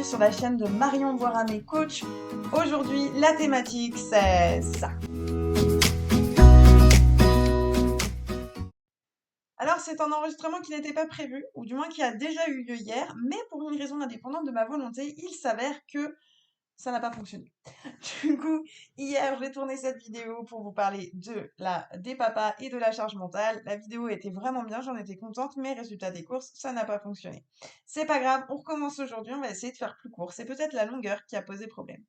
bienvenue sur la chaîne de Marion Voiramé Coach. Aujourd'hui, la thématique c'est ça. Alors c'est un enregistrement qui n'était pas prévu, ou du moins qui a déjà eu lieu hier, mais pour une raison indépendante de ma volonté, il s'avère que ça n'a pas fonctionné. Du coup, hier, j'ai tourné cette vidéo pour vous parler des papas et de la charge mentale. La vidéo était vraiment bien, j'en étais contente, mais résultat des courses, ça n'a pas fonctionné. C'est pas grave, on recommence aujourd'hui, on va essayer de faire plus court. C'est peut-être la longueur qui a posé problème.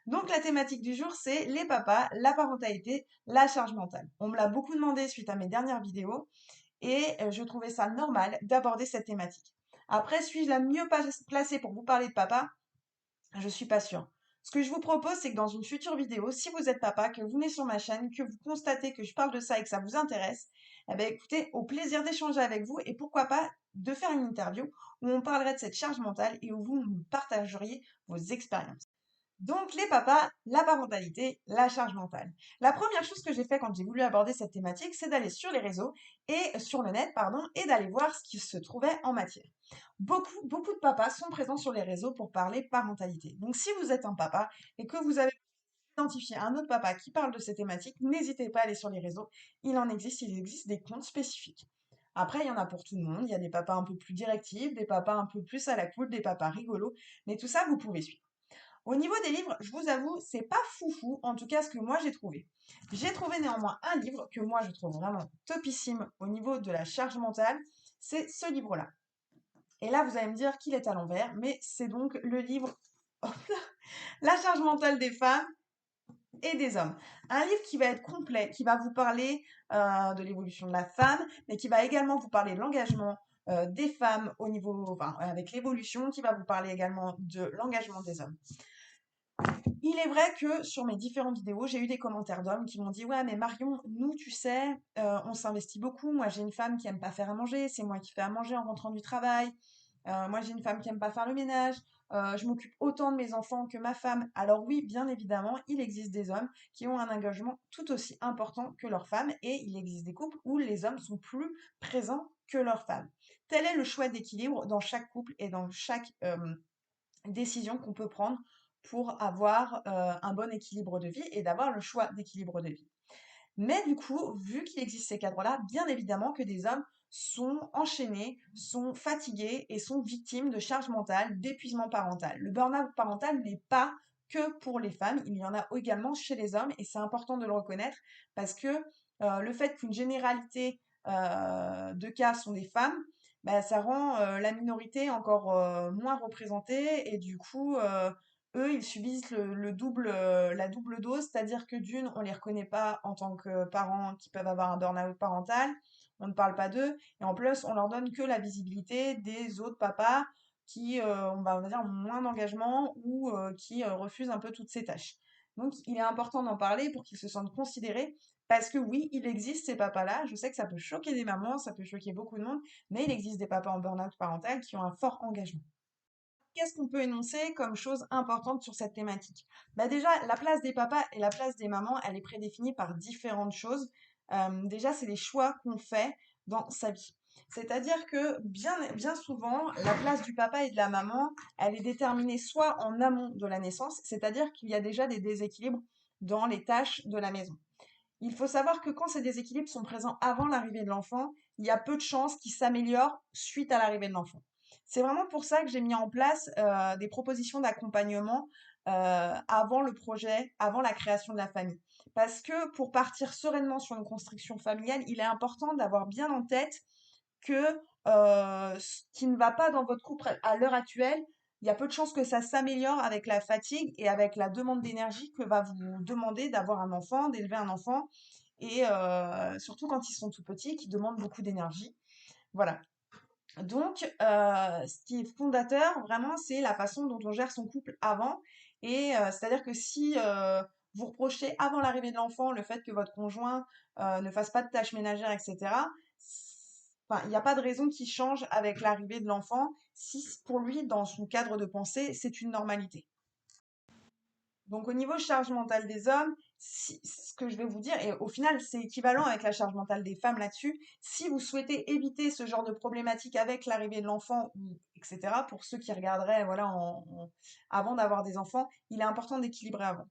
Donc, la thématique du jour, c'est les papas, la parentalité, la charge mentale. On me l'a beaucoup demandé suite à mes dernières vidéos et je trouvais ça normal d'aborder cette thématique. Après, suis-je la mieux placée pour vous parler de papa? Je suis pas sûre. Ce que je vous propose, c'est que dans une future vidéo, si vous êtes papa, que vous venez sur ma chaîne, que vous constatez que je parle de ça et que ça vous intéresse, eh bien, écoutez, au plaisir d'échanger avec vous et pourquoi pas de faire une interview où on parlerait de cette charge mentale et où vous nous partageriez vos expériences. Donc, les papas, la parentalité, la charge mentale. La première chose que j'ai fait quand j'ai voulu aborder cette thématique, c'est d'aller sur les réseaux et sur le net, pardon, et d'aller voir ce qui se trouvait en matière. Beaucoup de papas sont présents sur les réseaux pour parler parentalité. Donc, si vous êtes un papa et que vous avez identifié un autre papa qui parle de ces thématiques, n'hésitez pas à aller sur les réseaux. Il existe des comptes spécifiques. Après, il y en a pour tout le monde. Il y a des papas un peu plus directifs, des papas un peu plus à la cool, des papas rigolos. Mais tout ça, vous pouvez suivre. Au niveau des livres, je vous avoue, c'est pas foufou, en tout cas ce que moi j'ai trouvé. J'ai trouvé néanmoins un livre que moi je trouve vraiment topissime au niveau de la charge mentale, c'est ce livre-là. Et là, vous allez me dire qu'il est à l'envers, mais c'est donc le livre hop là, La charge mentale des femmes et des hommes. Un livre qui va être complet, qui va vous parler de l'évolution de la femme, mais qui va également vous parler de l'engagement des femmes au niveau, enfin, avec l'évolution, qui va vous parler également de l'engagement des hommes. Il est vrai que sur mes différentes vidéos, j'ai eu des commentaires d'hommes qui m'ont dit: «Ouais, mais Marion, nous, tu sais, on s'investit beaucoup. Moi, j'ai une femme qui aime pas faire à manger, c'est moi qui fais à manger en rentrant du travail. Moi, j'ai une femme qui aime pas faire le ménage. Je m'occupe autant de mes enfants que ma femme». Alors oui, bien évidemment, il existe des hommes qui ont un engagement tout aussi important que leurs femmes et il existe des couples où les hommes sont plus présents que leurs femmes. Tel est le choix d'équilibre dans chaque couple et dans chaque, décision qu'on peut prendre pour avoir un bon équilibre de vie et d'avoir le choix d'équilibre de vie. Mais du coup, vu qu'il existe ces cadres-là, bien évidemment que des hommes sont enchaînés, sont fatigués et sont victimes de charge mentale, d'épuisement parental. Le burn-out parental n'est pas que pour les femmes, il y en a également chez les hommes et c'est important de le reconnaître parce que le fait qu'une généralité de cas sont des femmes, bah, ça rend la minorité encore moins représentée et du coup, eux, ils subissent la double dose, c'est-à-dire que d'une, on les reconnaît pas en tant que parents qui peuvent avoir un burn-out parental, on ne parle pas d'eux, et en plus, on leur donne que la visibilité des autres papas qui, on va dire, ont moins d'engagement ou qui refusent un peu toutes ces tâches. Donc, il est important d'en parler pour qu'ils se sentent considérés, parce que oui, il existe ces papas-là. Je sais que ça peut choquer des mamans, ça peut choquer beaucoup de monde, mais il existe des papas en burn-out parental qui ont un fort engagement. Qu'est-ce qu'on peut énoncer comme chose importante sur cette thématique? Bah déjà, la place des papas et la place des mamans, elle est prédéfinie par différentes choses. Déjà, c'est les choix qu'on fait dans sa vie. C'est-à-dire que bien souvent, la place du papa et de la maman, elle est déterminée soit en amont de la naissance, c'est-à-dire qu'il y a déjà des déséquilibres dans les tâches de la maison. Il faut savoir que quand ces déséquilibres sont présents avant l'arrivée de l'enfant, il y a peu de chances qu'ils s'améliorent suite à l'arrivée de l'enfant. C'est vraiment pour ça que j'ai mis en place des propositions d'accompagnement avant le projet, avant la création de la famille. Parce que pour partir sereinement sur une construction familiale, il est important d'avoir bien en tête que ce qui ne va pas dans votre couple à l'heure actuelle, il y a peu de chances que ça s'améliore avec la fatigue et avec la demande d'énergie que va vous demander d'avoir un enfant, d'élever un enfant, et surtout quand ils sont tout petits, qui demandent beaucoup d'énergie. Voilà. Donc, ce qui est fondateur, vraiment, c'est la façon dont on gère son couple avant. Et c'est-à-dire que si vous reprochez avant l'arrivée de l'enfant le fait que votre conjoint ne fasse pas de tâches ménagères, etc., enfin, il n'y a pas de raison qu'il change avec l'arrivée de l'enfant si pour lui, dans son cadre de pensée, c'est une normalité. Donc au niveau charge mentale des hommes, ce que je vais vous dire, et au final, c'est équivalent avec la charge mentale des femmes là-dessus. Si vous souhaitez éviter ce genre de problématique avec l'arrivée de l'enfant, etc., pour ceux qui regarderaient, voilà, avant d'avoir des enfants, il est important d'équilibrer avant.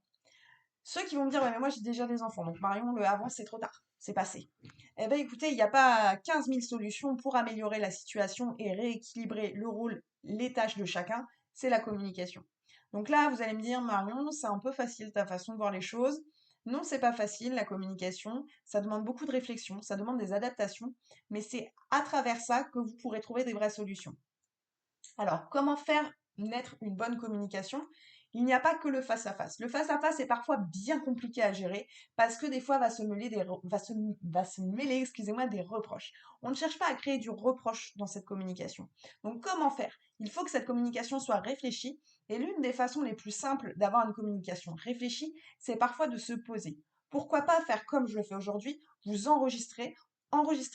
Ceux qui vont me dire, ouais, mais moi j'ai déjà des enfants, donc Marion, le avant, c'est trop tard, c'est passé. Eh bien, écoutez, il n'y a pas 15 000 solutions pour améliorer la situation et rééquilibrer le rôle, les tâches de chacun, c'est la communication. Donc là, vous allez me dire, Marion, c'est un peu facile ta façon de voir les choses. Non, c'est pas facile, la communication. Ça demande beaucoup de réflexion, ça demande des adaptations, mais c'est à travers ça que vous pourrez trouver des vraies solutions. Alors, comment faire naître une bonne communication? Il n'y a pas que le face-à-face. Le face-à-face est parfois bien compliqué à gérer parce que des fois va se mêler, excusez-moi, des reproches. On ne cherche pas à créer du reproche dans cette communication. Donc, comment faire? Il faut que cette communication soit réfléchie et l'une des façons les plus simples d'avoir une communication réfléchie, c'est parfois de se poser. Pourquoi pas faire comme je le fais aujourd'hui, vous enregistrer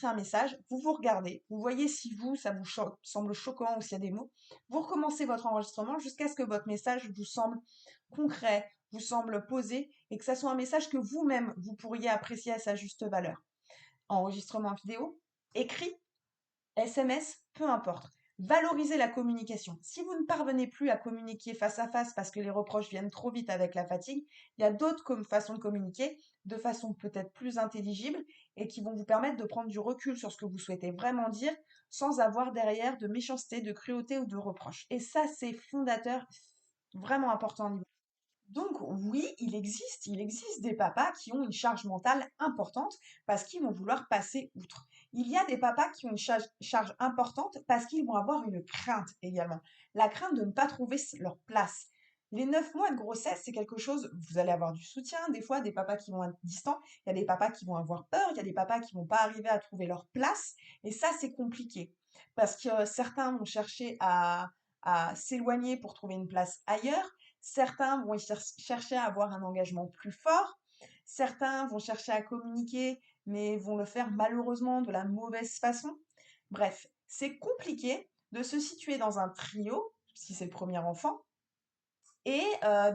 un message, vous vous regardez, vous voyez si ça vous semble choquant ou s'il y a des mots, vous recommencez votre enregistrement jusqu'à ce que votre message vous semble concret, vous semble posé et que ça soit un message que vous-même, vous pourriez apprécier à sa juste valeur. Enregistrement vidéo, écrit, SMS, peu importe. Valorisez la communication. Si vous ne parvenez plus à communiquer face à face parce que les reproches viennent trop vite avec la fatigue, il y a d'autres façons de communiquer, de façon peut-être plus intelligible et qui vont vous permettre de prendre du recul sur ce que vous souhaitez vraiment dire sans avoir derrière de méchanceté, de cruauté ou de reproches. Et ça, c'est fondateur, vraiment important. Donc oui, il existe des papas qui ont une charge mentale importante parce qu'ils vont vouloir passer outre. Il y a des papas qui ont une charge importante parce qu'ils vont avoir une crainte également. La crainte de ne pas trouver leur place. Les 9 mois de grossesse, c'est quelque chose, vous allez avoir du soutien, des fois des papas qui vont être distants, il y a des papas qui vont avoir peur, il y a des papas qui vont pas arriver à trouver leur place, et ça c'est compliqué. Parce que certains vont chercher à s'éloigner pour trouver une place ailleurs. Certains vont chercher à avoir un engagement plus fort. Certains vont chercher à communiquer, mais vont le faire malheureusement de la mauvaise façon. Bref, c'est compliqué de se situer dans un trio, si c'est le premier enfant, et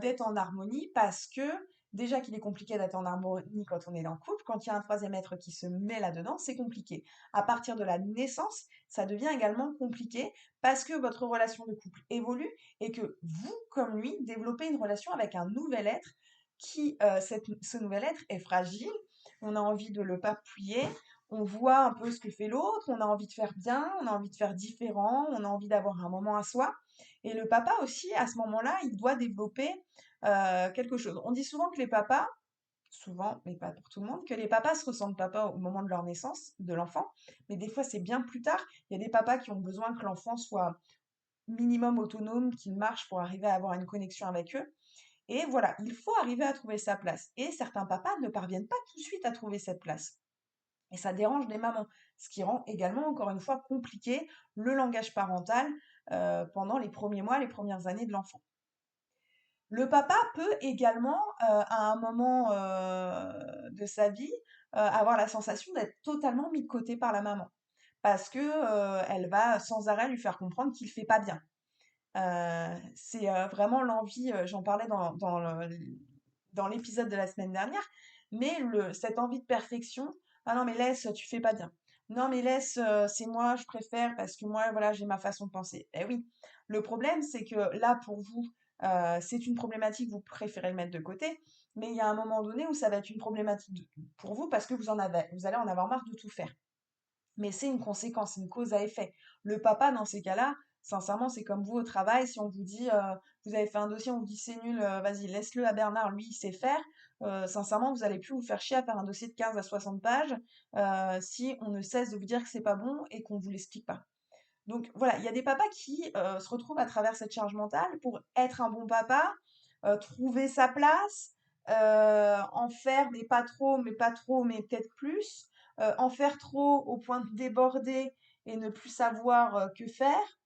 d'être en harmonie parce que déjà qu'il est compliqué d'être en harmonie quand on est en couple, quand il y a un troisième être qui se met là-dedans, c'est compliqué. À partir de la naissance, ça devient également compliqué parce que votre relation de couple évolue et que vous, comme lui, développez une relation avec un nouvel être qui, ce nouvel être est fragile, on a envie de le appuyer, on voit un peu ce que fait l'autre, on a envie de faire bien, on a envie de faire différent, on a envie d'avoir un moment à soi. Et le papa aussi, à ce moment-là, il doit développer quelque chose. On dit souvent que les papas, souvent, mais pas pour tout le monde, que les papas se ressentent papas au moment de leur naissance, de l'enfant, mais des fois c'est bien plus tard. Il y a des papas qui ont besoin que l'enfant soit minimum autonome, qu'il marche pour arriver à avoir une connexion avec eux. Et voilà, il faut arriver à trouver sa place. Et certains papas ne parviennent pas tout de suite à trouver cette place. Et ça dérange les mamans, ce qui rend également, encore une fois, compliqué le langage parental pendant les premiers mois, les premières années de l'enfant. Le papa peut également, à un moment de sa vie, avoir la sensation d'être totalement mis de côté par la maman. Parce que elle va sans arrêt lui faire comprendre qu'il fait pas bien. C'est vraiment l'envie, j'en parlais dans l'épisode de la semaine dernière, mais cette envie de perfection, ah non mais laisse, tu fais pas bien. Non mais laisse, c'est moi, je préfère parce que moi, voilà, j'ai ma façon de penser. Eh oui, le problème, c'est que là, pour vous, c'est une problématique, vous préférez le mettre de côté, mais il y a un moment donné où ça va être une problématique pour vous parce que vous allez en avoir marre de tout faire. Mais c'est une conséquence, une cause à effet. Le papa, dans ces cas-là, sincèrement, c'est comme vous au travail, si on vous dit, vous avez fait un dossier, on vous dit c'est nul, vas-y, laisse-le à Bernard, lui, il sait faire. Sincèrement, vous allez plus vous faire chier à faire un dossier de 15 à 60 pages si on ne cesse de vous dire que c'est pas bon et qu'on vous l'explique pas. Donc voilà, il y a des papas qui se retrouvent à travers cette charge mentale pour être un bon papa, trouver sa place, en faire, mais pas trop, mais peut-être plus, en faire trop au point de déborder et ne plus savoir que faire,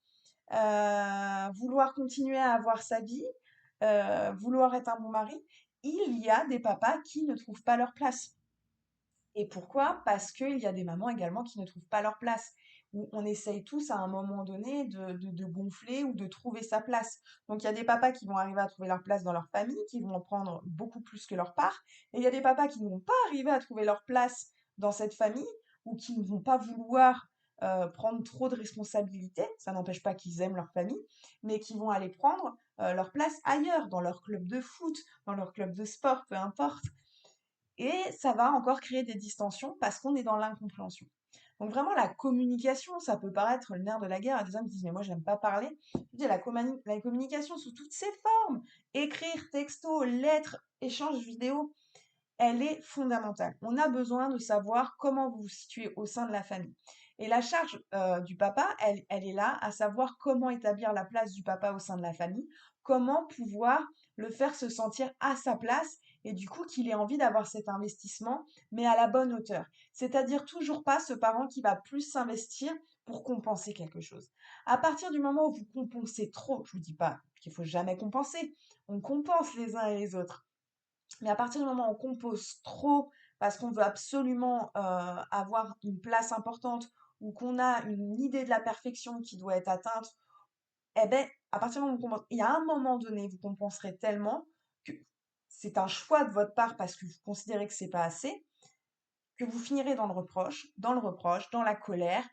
vouloir continuer à avoir sa vie, vouloir être un bon mari. Il y a des papas qui ne trouvent pas leur place. Et pourquoi? Parce qu'il y a des mamans également qui ne trouvent pas leur place. où on essaye tous à un moment donné de gonfler ou de trouver sa place. Donc il y a des papas qui vont arriver à trouver leur place dans leur famille, qui vont en prendre beaucoup plus que leur part, et il y a des papas qui ne vont pas arriver à trouver leur place dans cette famille ou qui ne vont pas vouloir prendre trop de responsabilités, ça n'empêche pas qu'ils aiment leur famille, mais qui vont aller prendre leur place ailleurs, dans leur club de foot, dans leur club de sport, peu importe. Et ça va encore créer des distensions parce qu'on est dans l'incompréhension. Donc vraiment, la communication, ça peut paraître le nerf de la guerre à des gens qui disent, mais moi, j'aime pas parler. Je dis, la communication sous toutes ses formes, écrire, texto, lettres, échange vidéo, elle est fondamentale. On a besoin de savoir comment vous vous situez au sein de la famille. Et la charge du papa, elle est là à savoir comment établir la place du papa au sein de la famille, comment pouvoir le faire se sentir à sa place et du coup qu'il ait envie d'avoir cet investissement, mais à la bonne hauteur. C'est-à-dire toujours pas ce parent qui va plus s'investir pour compenser quelque chose. À partir du moment où vous compensez trop, je vous dis pas qu'il faut jamais compenser, on compense les uns et les autres. Mais à partir du moment où on compose trop parce qu'on veut absolument avoir une place importante ou qu'on a une idée de la perfection qui doit être atteinte, eh ben, à partir du moment où on compense, et à un moment donné, vous compenserez tellement que c'est un choix de votre part parce que vous considérez que c'est pas assez, que vous finirez dans le reproche, dans la colère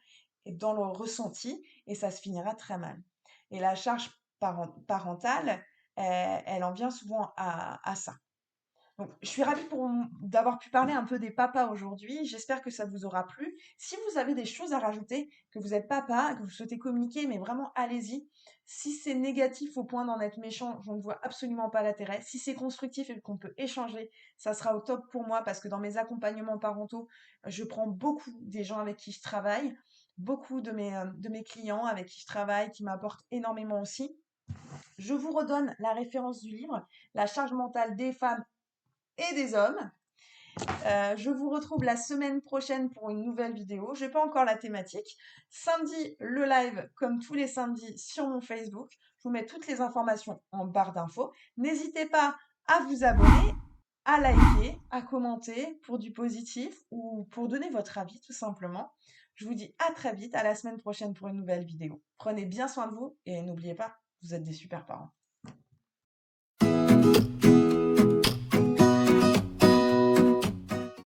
et dans le ressenti, et ça se finira très mal. Et la charge parentale, elle en vient souvent à ça. Donc, je suis ravie d'avoir pu parler un peu des papas aujourd'hui. J'espère que ça vous aura plu. Si vous avez des choses à rajouter, que vous êtes papa, que vous souhaitez communiquer, mais vraiment allez-y. Si c'est négatif au point d'en être méchant, je ne vois absolument pas l'intérêt. Si c'est constructif et qu'on peut échanger, ça sera au top pour moi parce que dans mes accompagnements parentaux, je prends beaucoup des gens avec qui je travaille, beaucoup de mes clients avec qui je travaille, qui m'apportent énormément aussi. Je vous redonne la référence du livre, La charge mentale des femmes et des hommes. Je vous retrouve la semaine prochaine pour une nouvelle vidéo. Je n'ai pas encore la thématique. Samedi, le live, comme tous les samedis, sur mon Facebook. Je vous mets toutes les informations en barre d'infos. N'hésitez pas à vous abonner, à liker, à commenter pour du positif ou pour donner votre avis, tout simplement. Je vous dis à très vite, à la semaine prochaine pour une nouvelle vidéo. Prenez bien soin de vous et n'oubliez pas, vous êtes des super parents.